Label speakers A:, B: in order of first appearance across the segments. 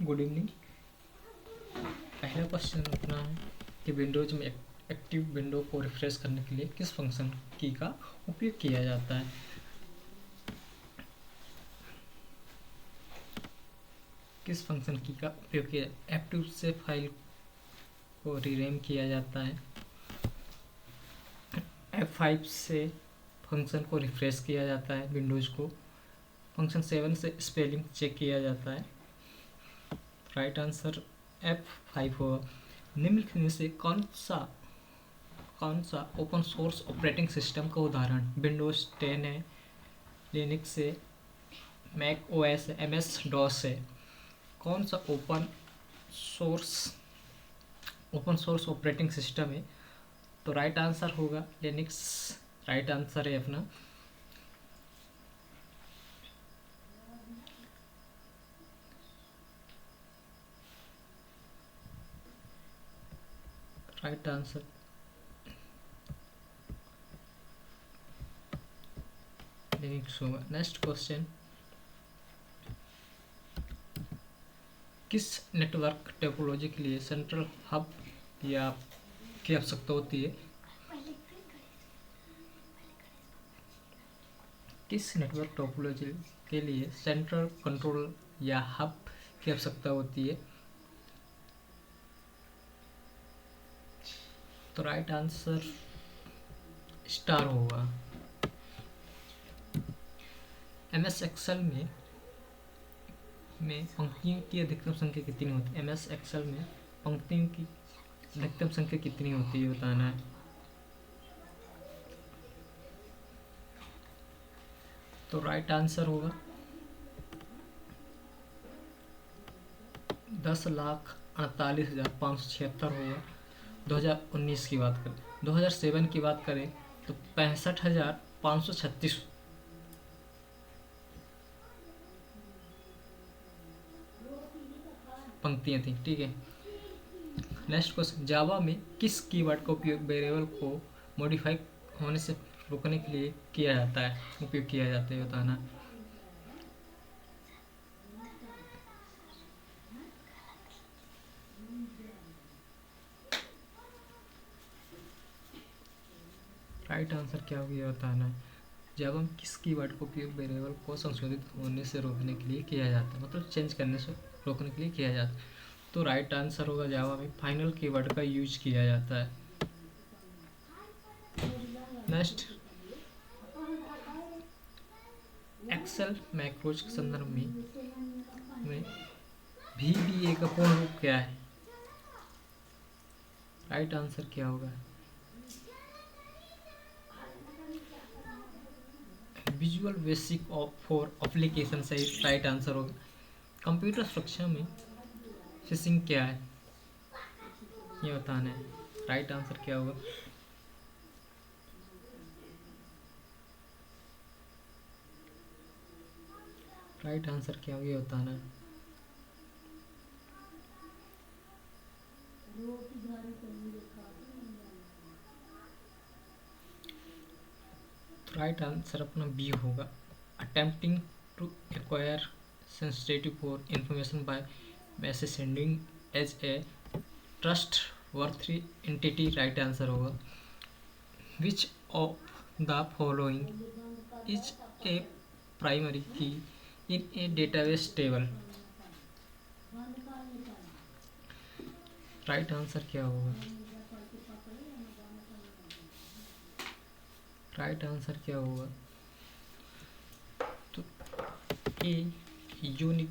A: Good evening. पहला question अपना है कि विंडोज में एक्टिव विंडो को रिफ्रेश करने के लिए किस फंक्शन की का उपयोग किया जाता है। किस फंक्शन की का उपयोग किया F2 से फाइल को रीनेम किया जाता है। F5 से फंक्शन को रिफ्रेश किया जाता है विंडोज को। फंक्शन 7 से स्पेलिंग चेक किया जाता है। राइट आंसर F5 होगा। निम्नलिखित में से कौन सा ओपन सोर्स ऑपरेटिंग सिस्टम का उदाहरण विंडोज 10 है, लिनक्स है, मैक ओएस है, MS डॉस है। कौन सा ओपन सोर्स ऑपरेटिंग सिस्टम है? तो राइट आंसर होगा लिनक्स। राइट आंसर है अपना। राइट आंसर लिनक्स होगा। नेक्स्ट क्वेश्चन, किस नेटवर्क टोपोलॉजी के लिए सेंट्रल हब या की आवश्यकता होती है? किस नेटवर्क टोपोलॉजी के लिए सेंट्रल कंट्रोल या हब की आवश्यकता होती है? तो राइट आंसर स्टार होगा। MS एक्सेल में पंक्तियों की अधिकतम संख्या कितनी होती है? MS एक्सेल में पंक्तियों की अधिकतम संख्या कितनी होती है बताना है। तो राइट आंसर होगा 10,48,576 होगा। 2019 की बात करें, 2007 की बात करें तो 65,536 पंक्तियां थी। ठीक है। नेक्स्ट क्वेश्चन, जावा में किस कीवर्ड का उपयोग वेरिएबल को मॉडिफाई होने से रोकने के लिए किया जाता है? उपयोग किया जाता है बताना। राइट आंसर क्या होगा बताना है। जावा में किस कीवर्ड का उपयोग वेरिएबल को संशोधित होने से रोकने के लिए किया जाता है, मतलब चेंज करने से रोकने के लिए किया जाता है। तो राइट आंसर होगा जावा में फाइनल कीवर्ड का यूज किया जाता है। नेक्स्ट, एक्सेल मैक्रोज के संदर्भ में VBA का पूर्ण रूप क्या है? राइट आंसर क्या होगा? विजुअल बेसिक फॉर एप्लीकेशन से राइट आंसर होगा। कंप्यूटर सुरक्षा में फिशिंग क्या है ये बताना है। राइट आंसर क्या होगा? राइट आंसर क्या होगा ये बताना है। तो राइट आंसर अपना बी होगा। Attempting to acquire sensitive for information by message sending as a trustworthy entity. Right answer होगा। Which of the following is a primary key in a database table? Right answer क्या होगा? Right answer क्या होगा? तो a unique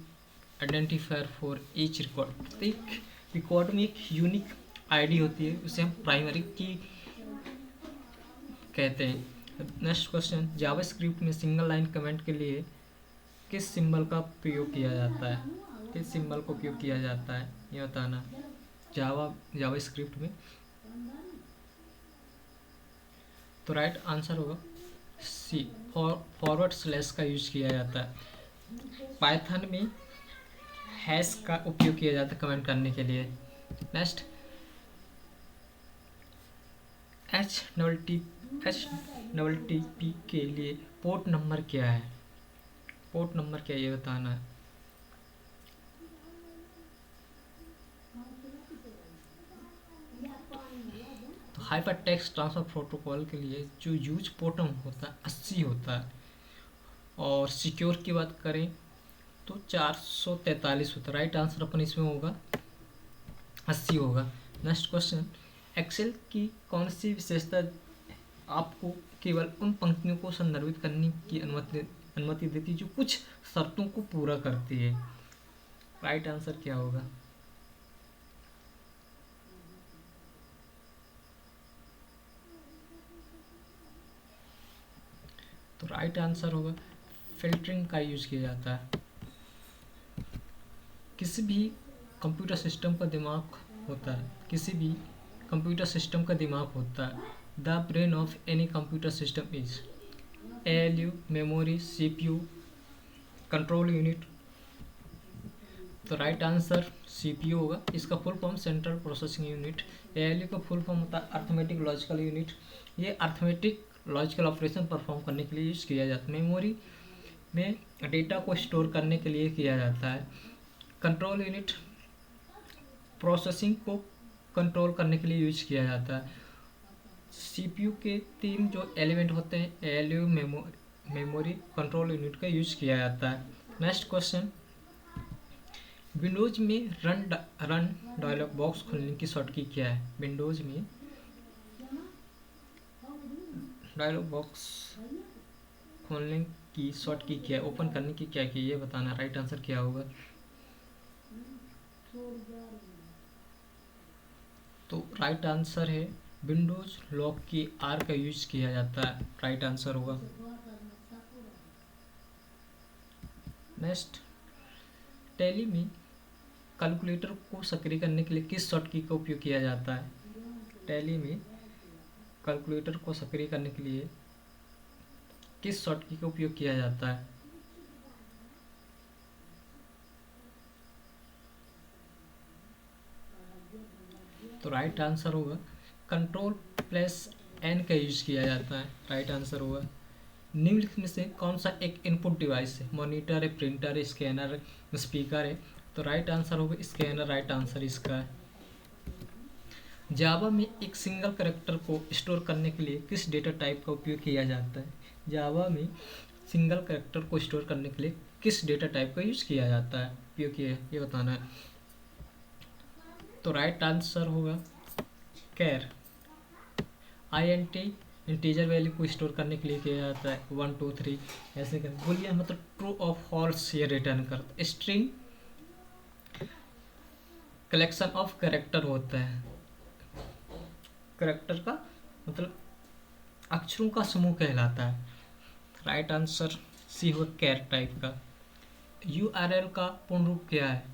A: identifier for each record. एक record में एक unique ID होती है, उसे हम प्राइमरी की कहते हैं। नेक्स्ट क्वेश्चन, जावा स्क्रिप्ट में सिंगल लाइन कमेंट के लिए किस सिंबल का प्रयोग किया जाता है? किस सिंबल का उपयोग किया जाता है ये बताना। जावा स्क्रिप्ट में तो राइट आंसर होगा सी, फॉरवर्ड स्लैश का यूज किया जाता है। पाइथन में हैश का उपयोग किया जाता है कमेंट करने के लिए। नेक्स्ट, HTTP के लिए पोर्ट नंबर क्या है? पोर्ट नंबर क्या है ये बताना है। हाइपर टेक्स्ट ट्रांसफर प्रोटोकॉल के लिए जो यूज पोर्ट होता है 80 होता है, और सिक्योर की बात करें तो 443 होता है। राइट आंसर अपन इसमें होगा 80 होगा। नेक्स्ट क्वेश्चन, एक्सेल की कौन सी विशेषता आपको केवल उन पंक्तियों को संदर्भित करने की अनुमति देती जो कुछ शर्तों को पूरा करती है? राइट आंसर क्या होगा? तो राइट आंसर होगा फिल्टरिंग का यूज किया जाता है। किसी भी कंप्यूटर सिस्टम का दिमाग होता है, किसी भी कंप्यूटर सिस्टम का दिमाग होता है। The brain of any computer system is ALU, memory, CPU, control unit. तो राइट आंसर CPU होगा। इसका full form central processing unit. ALU का फुल फॉर्म होता है अर्थमेटिक लॉजिकल यूनिट। ये अर्थमेटिक लॉजिकल ऑपरेशन परफॉर्म करने के लिए यूज किया जाता है। मेमोरी में डेटा को स्टोर करने के लिए किया जाता है। कंट्रोल यूनिट प्रोसेसिंग को कंट्रोल करने के लिए यूज किया जाता है। CPU के 3 जो एलिमेंट होते हैं ALU, मेमोरी, कंट्रोल यूनिट का यूज किया जाता है। नेक्स्ट क्वेश्चन, विंडोज में रन डायलॉग बॉक्स खोलने की शॉर्टकी क्या है? विंडोज में डायलॉग बॉक्स खोलने की शॉर्टकी क्या है, ओपन करने की क्या की, ये बताना। राइट आंसर क्या होगा? तो राइट आंसर है विंडोज लॉक की R का यूज किया जाता है। राइट आंसर होगा। नेक्स्ट, टैली में कैलकुलेटर को सक्रिय करने के लिए किस शॉर्टकी का उपयोग किया जाता है? टैली में कैलकुलेटर को सक्रिय करने के लिए किस शॉर्टकी का उपयोग किया जाता है? तो राइट आंसर होगा Ctrl+N का यूज किया जाता है। राइट आंसर होगा। निम्नलिखित में से कौन सा एक इनपुट डिवाइस है? मॉनिटर है, प्रिंटर है, स्कैनर है, स्पीकर है? तो राइट आंसर होगा स्कैनर। राइट आंसर इसका है। जावा में एक सिंगल कैरेक्टर को स्टोर करने के लिए किस डेटा टाइप का उपयोग किया जाता है? जावा में सिंगल कैरेक्टर को स्टोर करने के लिए किस डेटा टाइप का यूज किया जाता है, उपयोग किया, ये बताना है। तो राइट आंसर होगा कैर। INT इंटीजर वैल्यू को स्टोर करने के लिए किया जाता है 1 2 3 ऐसे कर। बुलियन मतलब ट्रू और फॉल्स ये रिटर्न करता। स्ट्रिंग कलेक्शन ऑफ कैरेक्टर होता है। कैरेक्टर का मतलब अक्षरों का समूह कहलाता है। राइट आंसर सी होगा कैर टाइप का। URL का पूर्ण रूप क्या है?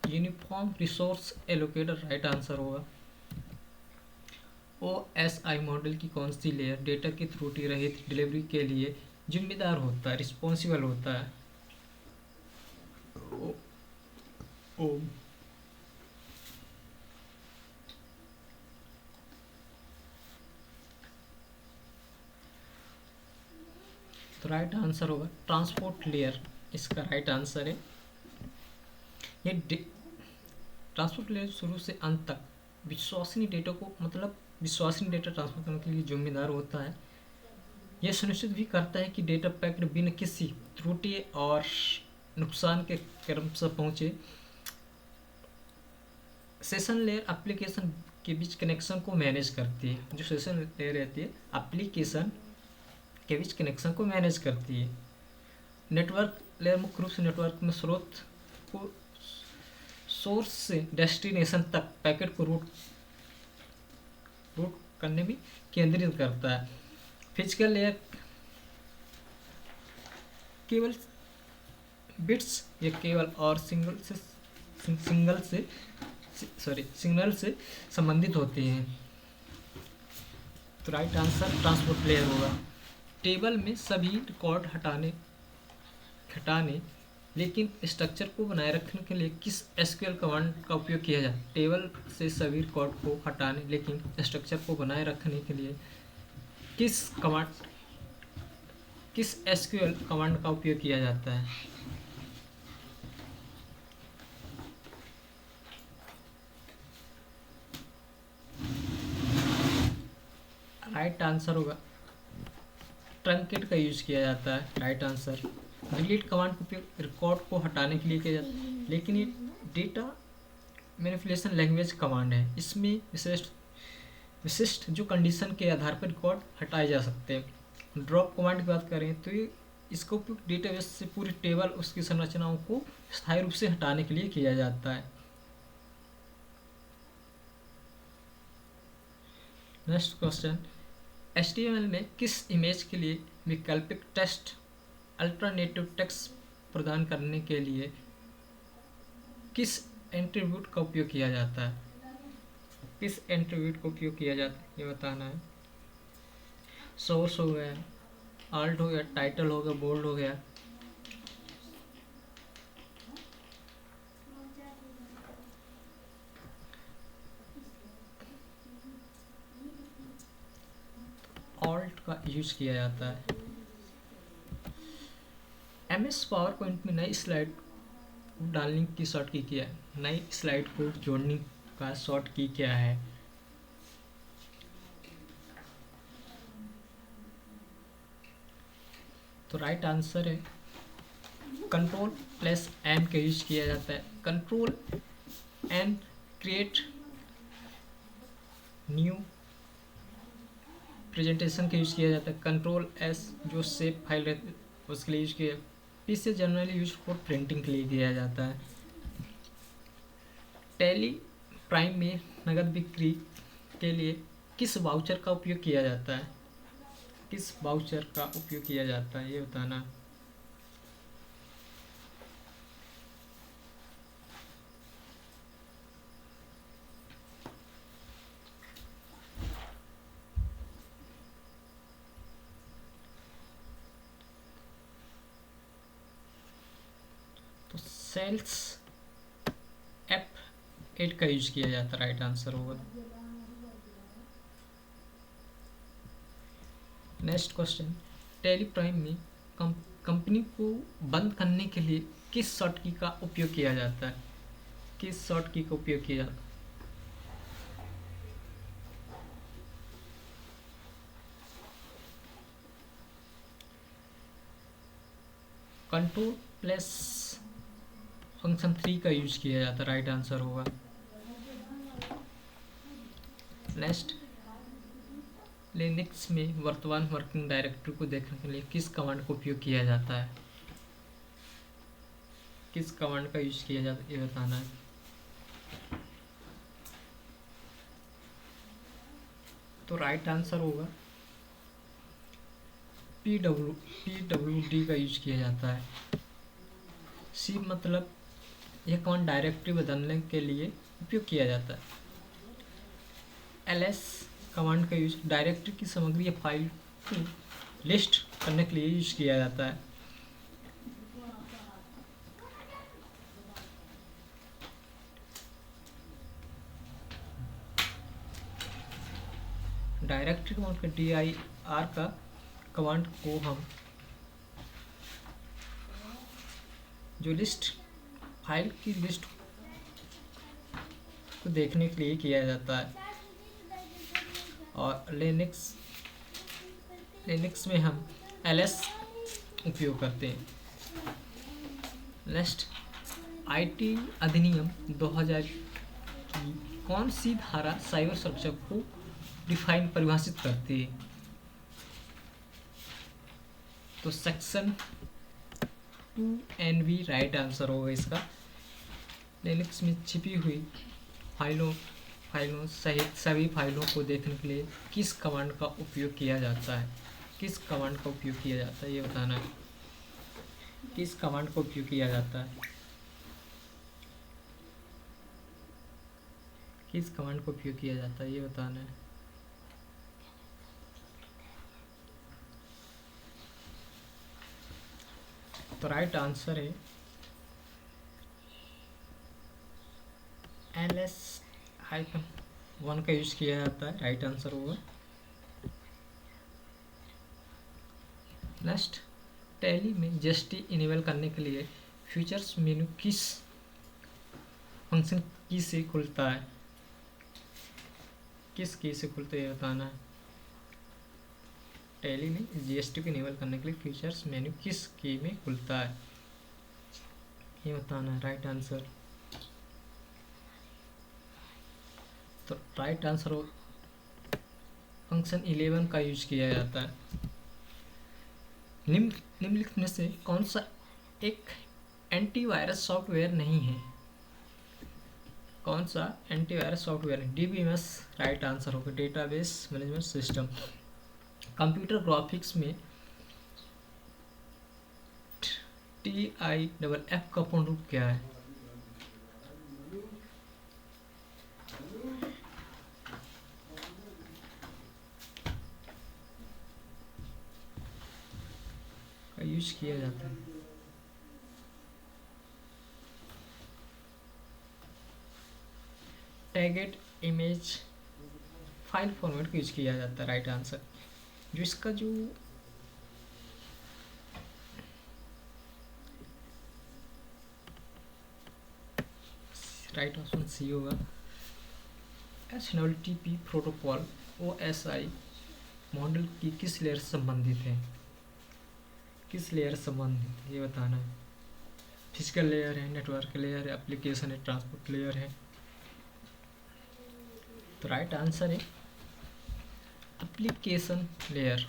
A: Uniform resource allocator. Right answer होगा। OSI मॉडल की कौन सी लेयर डेटा की त्रुटि रहित डिलीवरी के लिए जिम्मेदार होता है, रिस्पॉन्सिबल होता है? तो राइट आंसर होगा ट्रांसपोर्ट लेयर, इसका राइट आंसर है। ये ट्रांसपोर्ट लेयर शुरू से अंत तक विश्वसनीय डेटा को मतलब विश्वसनीय डेटा ट्रांसफर करने के लिए जिम्मेदार होता है। यह सुनिश्चित भी करता है कि डेटा पैकेट बिना किसी त्रुटि और नुकसान के क्रम से पहुंचे। सेशन लेयर एप्लीकेशन के बीच कनेक्शन को मैनेज करती है। जो सेशन लेयर रहती है एप्लीकेशन के बीच कनेक्शन को मैनेज करती है। नेटवर्क लेयर मुख्य रूप से नेटवर्क में स्रोत को सोर्स से डेस्टिनेशन तक पैकेट को रूट करने में केंद्रित करता है। फिजिकल लेयर केवल बिट्स या केवल और सिग्नल से संबंधित होते हैं। तो राइट आंसर ट्रांसपोर्ट लेयर होगा। टेबल में सभी रिकॉर्ड हटाने लेकिन स्ट्रक्चर को बनाए रखने के लिए किस SQL कमांड का उपयोग किया जाए? टेबल से सभी रिकॉर्ड को हटाने लेकिन स्ट्रक्चर को बनाए रखने के लिए किस SQL कमांड का उपयोग किया जाता है? राइट आंसर होगा ट्रंकेट का यूज किया जाता है, राइट आंसर। डिलीट कमांड का उपयोग रिकॉर्ड को हटाने के लिए किया जाता है, लेकिन ये डेटा मैनिपुलेशन लैंग्वेज कमांड है, इसमें विशिष्ट जो कंडीशन के आधार पर रिकॉर्ड हटाए जा सकते हैं। ड्रॉप कमांड की बात करें तो ये इसका उपयोग डेटाबेस से पूरी टेबल उसकी संरचनाओं को स्थायी रूप से हटाने के लिए किया जाता है। नेक्स्ट क्वेश्चन, HTML में किस इमेज के लिए वैकल्पिक टेक्स्ट अल्टरनेटिव टेक्स्ट प्रदान करने के लिए किस एट्रीब्यूट का उपयोग किया जाता है? किस एट्रीब्यूट का उपयोग किया जाता है ये बताना है। सोर्स हो गया, आल्ट हो गया, टाइटल हो गया, बोल्ड हो गया। ऑल्ट का यूज किया जाता है। MS पावर पॉइंट में नई स्लाइड डालने की शॉर्ट की क्या है? नई स्लाइड को जोड़ने का शॉर्ट की क्या है? तो राइट आंसर है Ctrl+M का यूज किया जाता है। Ctrl+N क्रिएट न्यू प्रेजेंटेशन का यूज किया जाता है। Ctrl+S जो सेव फाइल रहती है उसके लिए यूज किया। P से जनरली यूज फॉर प्रिंटिंग के लिए किया जाता है। टैली प्राइम में नगद बिक्री के लिए किस वाउचर का उपयोग किया जाता है? किस वाउचर का उपयोग किया जाता है ये बताना। तो सेल्स F8 का यूज किया जाता है, राइट आंसर होगा। नेक्स्ट क्वेश्चन, टैली प्राइम में कंपनी को बंद करने के लिए किस शॉर्ट की का उपयोग किया जाता है? किस शॉर्ट की का उपयोग किया जाता है? Ctrl+ फंक्शन 3 का यूज किया जाता है, राइट आंसर होगा। नेक्स्ट, लिनक्स में वर्तमान वर्किंग डायरेक्टरी को देखने के लिए किस कमांड का उपयोग किया जाता है? किस कमांड का यूज किया जाता है ये बताना है। तो राइट आंसर होगा PWD का यूज किया जाता है। C मतलब यह कमांड डायरेक्टरी बदलने के लिए उपयोग किया जाता है। LS कमांड का यूज डायरेक्टरी की सामग्री या फाइल को लिस्ट करने के लिए यूज किया जाता है। डायरेक्टरी कमांड का dir का कमांड को हम जो लिस्ट फाइल की लिस्ट को देखने के लिए किया जाता है। और लिनक्स में हम ls उपयोग करते हैं। नेक्स्ट, IT अधिनियम 2000 की कौन सी धारा साइबर सुरक्षा को परिभाषित करती है? तो सेक्शन 2NV राइट आंसर होगा इसका। लिनक्स में छिपी हुई फाइलों सहित सभी फाइलों को देखने के लिए किस कमांड का उपयोग किया जाता है? किस कमांड का उपयोग किया जाता है ये बताना है। किस कमांड का उपयोग किया जाता है? किस कमांड का उपयोग किया जाता है ये बताना है। तो राइट आंसर है ls-1 का यूज किया जाता है, राइट आंसर होगा। नेक्स्ट, टैली में जीएसटी इनेबल करने के लिए फीचर्स मेनू किस फंक्शन की से खुलता है? किस की से खुलता है ये बताना है। टैली ने जीएसटी को इनेबल करने के लिए फीचर्स मेन्यू किस की में खुलता है, ये बताना है राइट आंसर। तो राइट आंसर हो फंक्शन 11 का यूज किया जाता है। निम्नलिखित में से कौन सा एक एंटीवायरस सॉफ्टवेयर नहीं है, कौन सा एंटीवायरस सॉफ्टवेयर है? डीबीएमएस राइट आंसर होगा, database management system. Computer graphics में TIFF का पूर्ण रूप क्या है? का यूज किया जाता है। टैगेड इमेज फाइल फॉर्मेट का यूज किया जाता है राइट आंसर। जो इसका जो राइट ऑप्शन सी होगा। HTTP प्रोटोकॉल OSI मॉडल की किस लेयर से संबंधित है, किस लेयर से संबंधित है ये बताना है। फिजिकल लेयर है, नेटवर्क लेयर है, एप्लीकेशन है, ट्रांसपोर्ट लेयर है। तो राइट आंसर है एप्लीकेशन लेयर।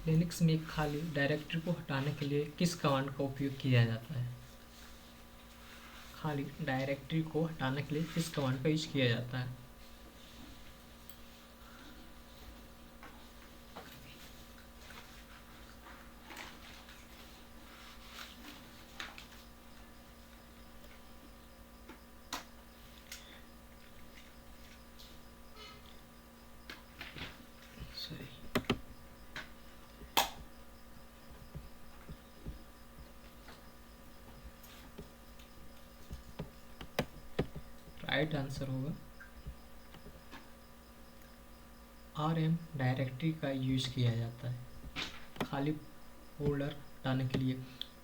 A: लिनक्स में खाली डायरेक्टरी को हटाने के लिए किस कमांड का उपयोग किया जाता है? खाली डायरेक्टरी को हटाने के लिए किस कमांड का यूज किया जाता है? राइट आंसर होगा RM डायरेक्टरी का यूज किया जाता है खाली फोल्डर हटाने के लिए।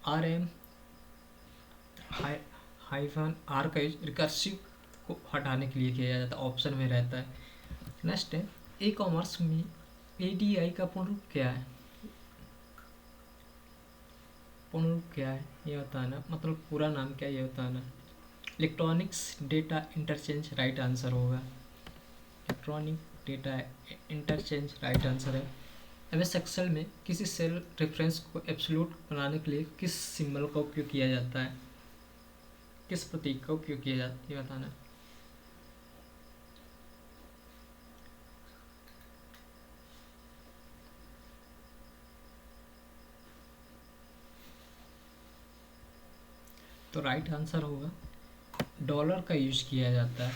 A: RM -R का यूज रिकर्सिव को हटाने के लिए किया जाता है, ऑप्शन में रहता है। नेक्स्ट है ई कॉमर्स में ADI का पूर्ण रूप क्या है? पूर्ण रूप क्या है ये बताना, मतलब पूरा नाम क्या है ये बताना। Electronics data interchange right answer होगा। Electronic data interchange right answer है। MS एक्सेल में किसी सेल रेफरेंस को एब्सोल्यूट बनाने के लिए किस सिंबल का उपयोग किया जाता है, किस प्रतीक का उपयोग किया जाता है ये बताना। तो राइट आंसर होगा डॉलर का यूज किया जाता है,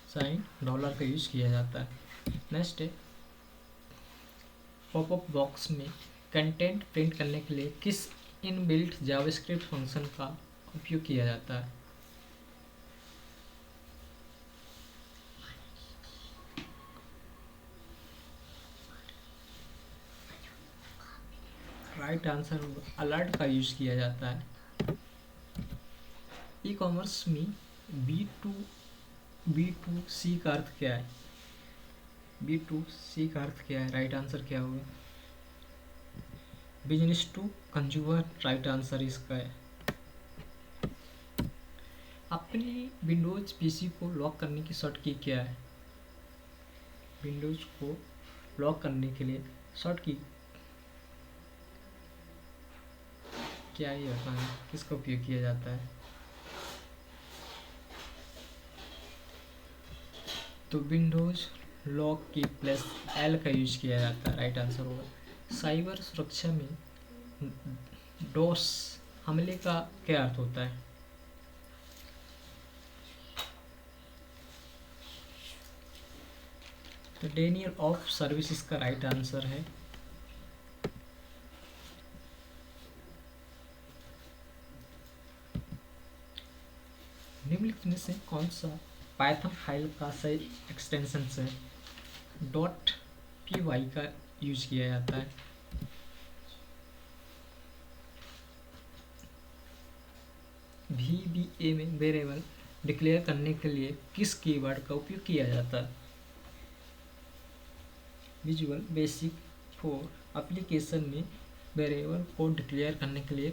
A: साइन डॉलर का यूज किया जाता है। नेक्स्ट है पॉपअप बॉक्स में कंटेंट प्रिंट करने के लिए किस इनबिल्ट जावास्क्रिप्ट फंक्शन का उपयोग किया जाता है? राइट आंसर होगा अलर्ट का यूज किया जाता है। ई कॉमर्स में B2C का अर्थ क्या है? B2C का अर्थ क्या है? राइट आंसर क्या होगा? Business to consumer right answer इसका है। अपनी विंडोज PC को लॉक करने की शॉर्ट की क्या है? विंडोज को लॉक करने के लिए शॉर्ट की क्या ये बताना, किसका उपयोग किया जाता है? तो विंडोज लॉक की प्लस L का यूज किया जाता है, राइट आंसर होगा। साइबर सुरक्षा में डोस हमले का क्या अर्थ होता है? तो डेनियल ऑफ सर्विस इसका राइट आंसर है। निम्नलिखित में से कौन सा पाइथन फाइल का सही एक्सटेंशन है? .py का यूज किया जाता है। VBA में वेरिएबल डिक्लेयर करने के लिए किस कीवर्ड का उपयोग किया जाता है? विजुअल बेसिक फॉर एप्लीकेशन में वेरिएबल को डिक्लेयर करने के लिए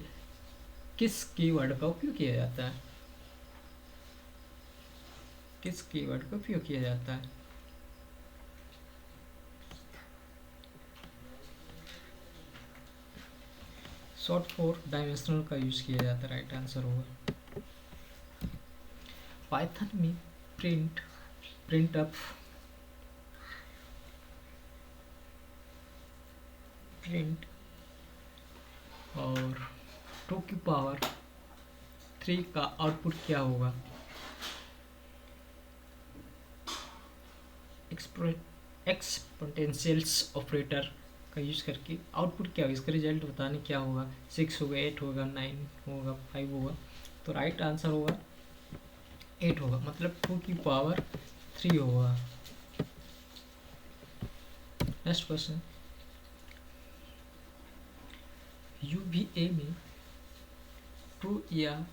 A: किस कीवर्ड का उपयोग किया जाता है? किस कीवर्ड का उपयोग किया जाता है? शॉर्ट फॉर डायमेंशनल का यूज किया जाता है, राइट आंसर होगा। पाइथन में प्रिंटफ प्रिंट और 2 की पावर 3 का आउटपुट क्या होगा? एक्सपोनेंशियल्स ऑपरेटर का यूज करके आउटपुट क्या होगा, इसका रिजल्ट बताने क्या होगा? 6 होगा, 8 होगा, 9 होगा, 5 होगा? तो राइट आंसर होगा 8 होगा, मतलब 2 की पावर 3 होगा। नेक्स्ट क्वेश्चन, यूवीए में ट्रू या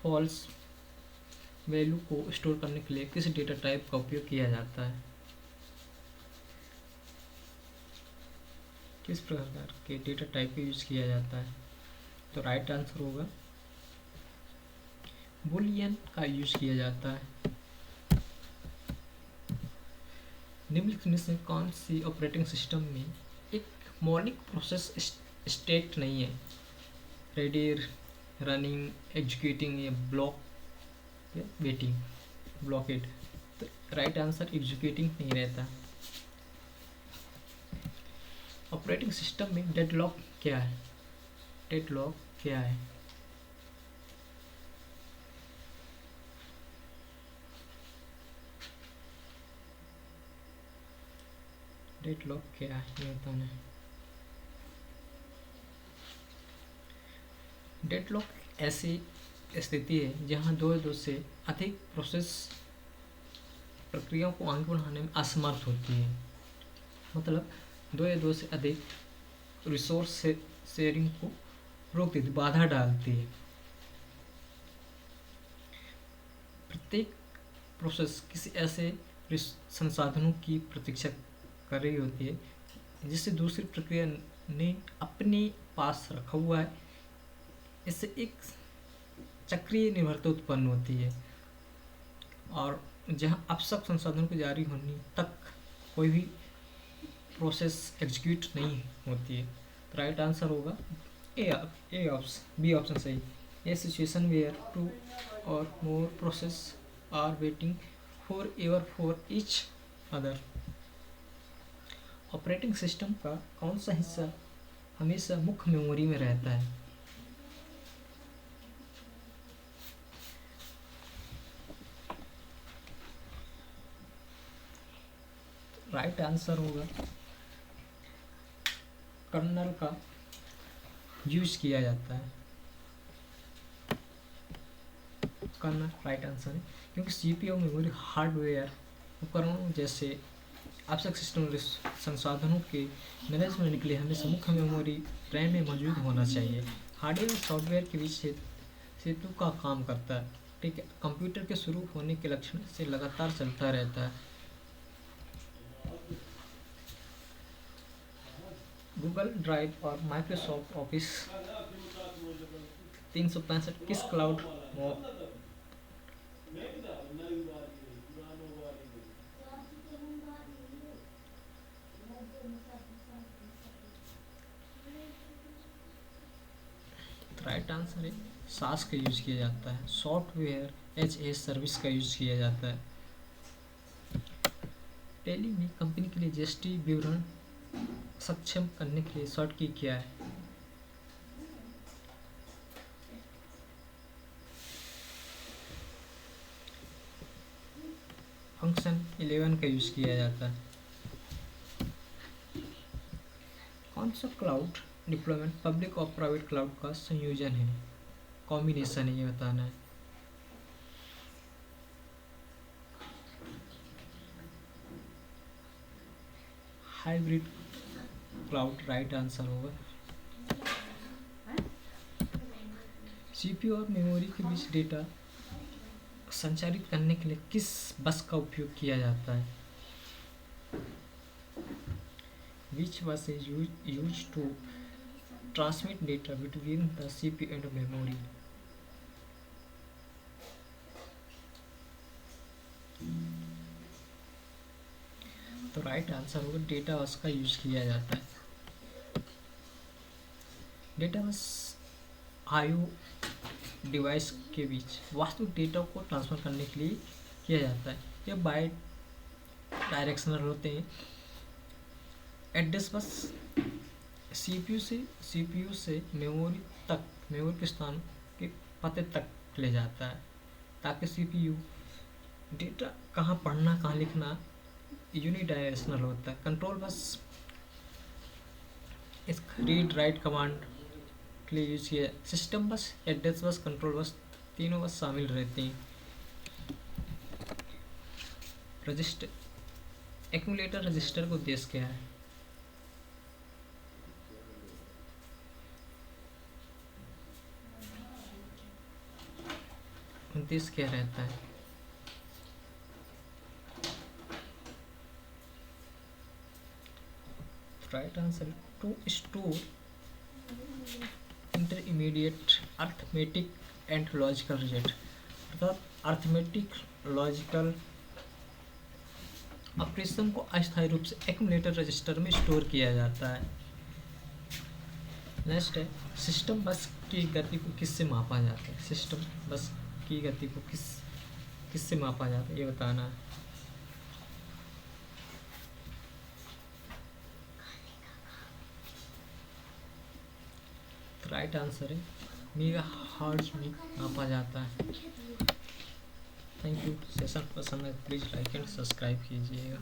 A: फॉल्स वैल्यू को स्टोर करने के लिए किस डेटा टाइप का उपयोग किया जाता है? किस प्रकार के डेटा टाइप का यूज किया जाता है? तो राइट आंसर होगा बुलियन का यूज किया जाता है। निम्नलिखित में से कौन सी ऑपरेटिंग सिस्टम में एक मौलिक प्रोसेस स्टेट नहीं है? रेडी, रनिंग, एग्जीक्यूटिंग या ब्लॉक या वेटिंग, ब्लॉकेड? तो राइट आंसर एग्जीक्यूटिंग नहीं रहता। ऑपरेटिंग सिस्टम में डेडलॉक क्या है? डेडलॉक क्या है? डेडलॉक क्या है ये बताना है। डेडलॉक ऐसी स्थिति है जहां दो से अधिक प्रोसेस प्रक्रियाओं को आगे बढ़ाने में असमर्थ होती है। मतलब दो से अधिक रिसोर्स शेयरिंग को रोक देती, बाधा डालती है। प्रत्येक प्रोसेस किसी ऐसे संसाधनों की प्रतीक्षा कर रही होती है जिसे दूसरी प्रक्रिया ने अपने पास रखा हुआ है। इससे एक चक्रीय निर्भरता उत्पन्न होती है और जहां आवश्यक संसाधनों की जारी होने तक कोई भी प्रोसेस एग्जीक्यूट नहीं होती है। तो राइट आंसर होगा बी ऑप्शन सही। ए सिचुएशन वेयर 2 और more process are waiting for ever for each other. Operating system का कौन सा हिस्सा हमेशा मुख्य मेमोरी में रहता है? राइट आंसर होगा कर्नल का यूज किया जाता है। कर्नल राइट आंसर है, क्योंकि सीपीयू मेमोरी हार्डवेयर उपकरणों जैसे आवश्यक सिस्टम संसाधनों के मैनेजमेंट के लिए हमेशा मुख्य मेमोरी रैम में मौजूद होना चाहिए। हार्डवेयर और सॉफ्टवेयर के बीच सेतु का काम करता है। ठीक है, कंप्यूटर के शुरू होने के लक्षण से लगातार चलता रहता है। गूगल ड्राइव और माइक्रोसॉफ्ट ऑफिस 365 किस क्लाउड राइट आंसर है सास का यूज किया जाता है। सॉफ्टवेयर एज ए सर्विस का यूज किया जाता है। टेली में कंपनी के लिए जीएसटी विवरण सक्षम करने के लिए शॉर्ट की क्या है? फंक्शन 11 का यूज किया जाता है। कौन सा क्लाउड डिप्लॉयमेंट पब्लिक और प्राइवेट क्लाउड का संयोजन है, कॉम्बिनेशन है, ये बताना है। हाइब्रिड क्लाउड राइट आंसर होगा। सीपीयू और मेमोरी के बीच डेटा संचारित करने के लिए किस बस का उपयोग किया जाता है? which was used to transmit data between the CPU and memory. तो राइट आंसर होगा डेटा बस का यूज किया जाता है। डेटा बस आईओ डिवाइस के बीच वास्तविक डेटा को ट्रांसफर करने के लिए किया जाता है। ये बाय डायरेक्शनल होते हैं। एड्रेस बस सीपीयू से मेमोरी के स्थान के पते तक ले जाता है ताकि सीपीयू डेटा कहाँ पढ़ना कहाँ लिखना यूनिडायरेक्शनल होता है। कंट्रोल बस इस रीड राइट कमांड के लिए यूज किया। सिस्टम बस, एड्रेस बस, कंट्रोल बस तीनों बस शामिल रहते हैं। रजिस्टर एक्यूमुलेटर रजिस्टर का उद्देश्य क्या है? उद्देश्य क्या रहता है? Right answer to store intermediate arithmetic and logical result, अर्थात अर्थमेटिक लॉजिकल ऑपरेशन को अस्थायी रूप से एक्यूमुलेटर रजिस्टर में स्टोर किया जाता है। नेक्स्ट है सिस्टम बस की गति को किससे मापा जाता है? सिस्टम बस की गति को किससे मापा जाता है ये बताना है। राइट आंसर है मेगा हर्ट्ज में मापा जाता है। Thank you. सेशन पसंद है प्लीज़ लाइक एंड सब्सक्राइब कीजिएगा।